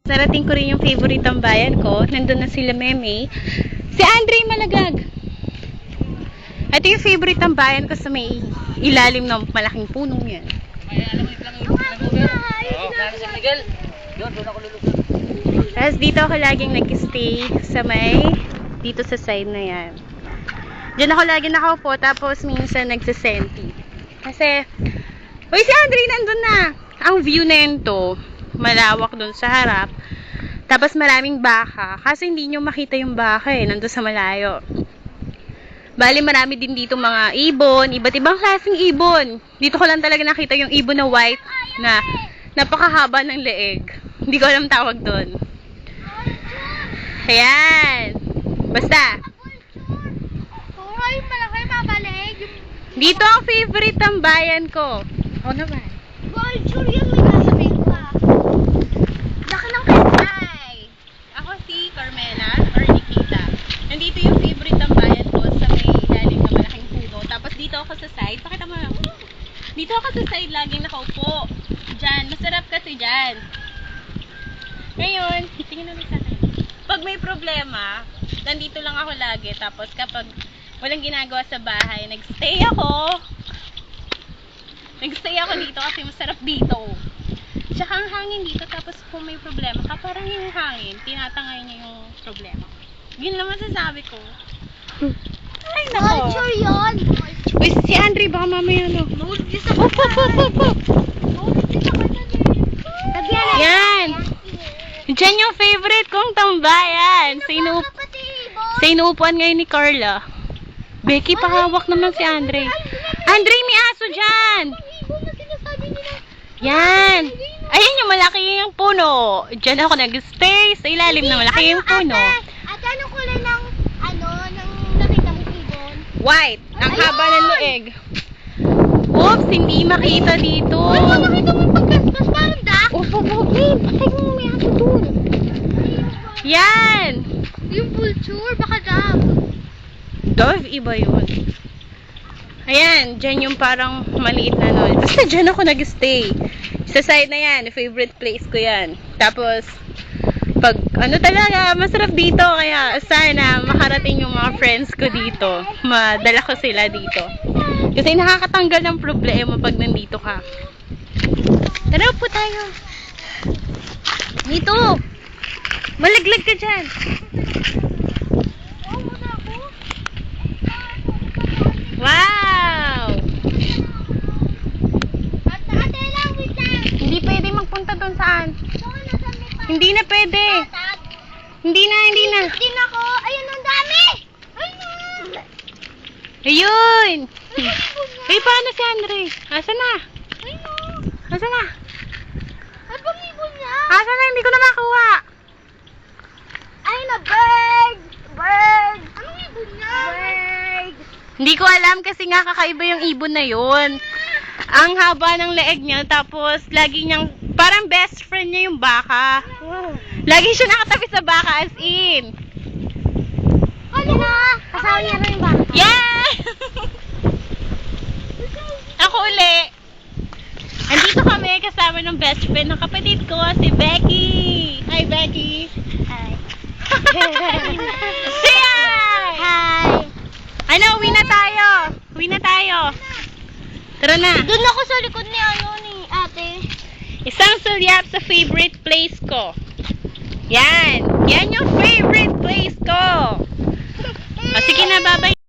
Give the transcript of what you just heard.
Narating ko rin yung favorite tambayan ko. Nandun na sila Meme. Si Andre Malagag. Ito yung favorite tambayan ko sa may ilalim ng malaking punong yan. May alam mo ito lang yung Uber? Oo, kaya si Miguel. Doon ako lulugan. Tapos dito ako laging nag-stay sa may, dito sa side na yan. Diyan ako lagi nakaupo, tapos minsan nagsisenti. Kasi, uy, si Andre nandun na. Ang view na yun to, malawak dun sa harap. Tapos maraming baka. Kasi hindi nyo makita yung baka eh, nandun sa malayo. Bali, marami din dito mga ibon, iba't ibang klaseng ibon. Dito ko lang talaga nakita yung ibon na white, na napakahaba ng leeg. Hindi ko alam tawag doon. Ayan. Basta. Ay, malaki mabalig. Dito ang favorite tambayan ko. Oo naman. Vulture yan, may sasabihin ka. Laki ng Hi! Ako si Carmela or Nikita. Nandito yung favorite tambayan ko sa may ilalim na malaking puno. Tapos dito ako sa side. Pakita mo lang. Dito ako sa side laging nakaupo. Diyan. Masarap kasi diyan. Ngayon, tingin namin sa akin. Pag may problema, nandito lang ako lagi. Tapos kapag walang ginagawa sa bahay, nagstay ako. Nagstay ako dito kasi masarap dito. Tsaka ang hangin dito, tapos kung may problema ka, parang yung hangin, tinatangay niya yung problema. Yun lang masasabi ko. Ay, nako. Vulture yun. Uy, si Andre, baka mamaya ano. Vulture sa Hop, hop, hop, hop, hop. Yan. Diyan yung favorite kong tambayan. Sa inuupuan ngayon ni Carla. Becky, pakawak naman si Andre. Andre, may aso dyan. Yan. Ayan yung malaki yung puno. Diyan ako nag-stay sa ilalim ng malaki yung puno. At anong kulay ng, ng nakita mong ibon? White. Ang haba ng leeg. Oops, hindi makita dito. Ay, nakita mo yung pagkaspas, parang duck? Opo, babe. Patay mo may aso dun. Yan. Yung vulture, baka duck. Dove, iba yun. Ayan, dyan yung parang maliit na no. Basta dyan ako nag-stay. Sa side na yan, favorite place ko yan. Tapos, pag ano talaga, masarap dito. Kaya sana makarating yung mga friends ko dito. Madala ko sila dito. Kasi nakakatanggal ng problema pag nandito ka. Tara po tayo. Dito. Malaglag ka dyan. Wow! Ate lang, wait lang. Hindi pwede magpunta doon saan. Doon, nasa may pa. Hindi na pwede. Hindi na. Din ako. Ayun, ang dami. Ayun. Ayun! Ayun. Eh, paano si Andre? Asa na? Ayun. Asa na? Ay, bang ibon niya? Asa na? Hindi ko na makuha. Ay, na bird. Bird. Anong ibon niya? Bird. Hindi ko alam kasi nga kakaiba yung ibon na yun. Ang haba ng leeg niya, tapos lagi niyang, parang best friend niya yung baka. Lagi siya nakatabi sa baka as in. Ano na? Kasama niya rin ba? Yeah! Ako uli. Andito kami kasama ng best friend ng kapatid ko, si Becky. Hi, Becky. Hi. Say hi! Hi. Ano, uwi na tayo. Uwi na tayo. Tara na. Doon ako sa likod ni ni ate. Isang sulyap sa favorite place ko. Yan. Yan yung favorite place ko. O, sige na, bye-bye.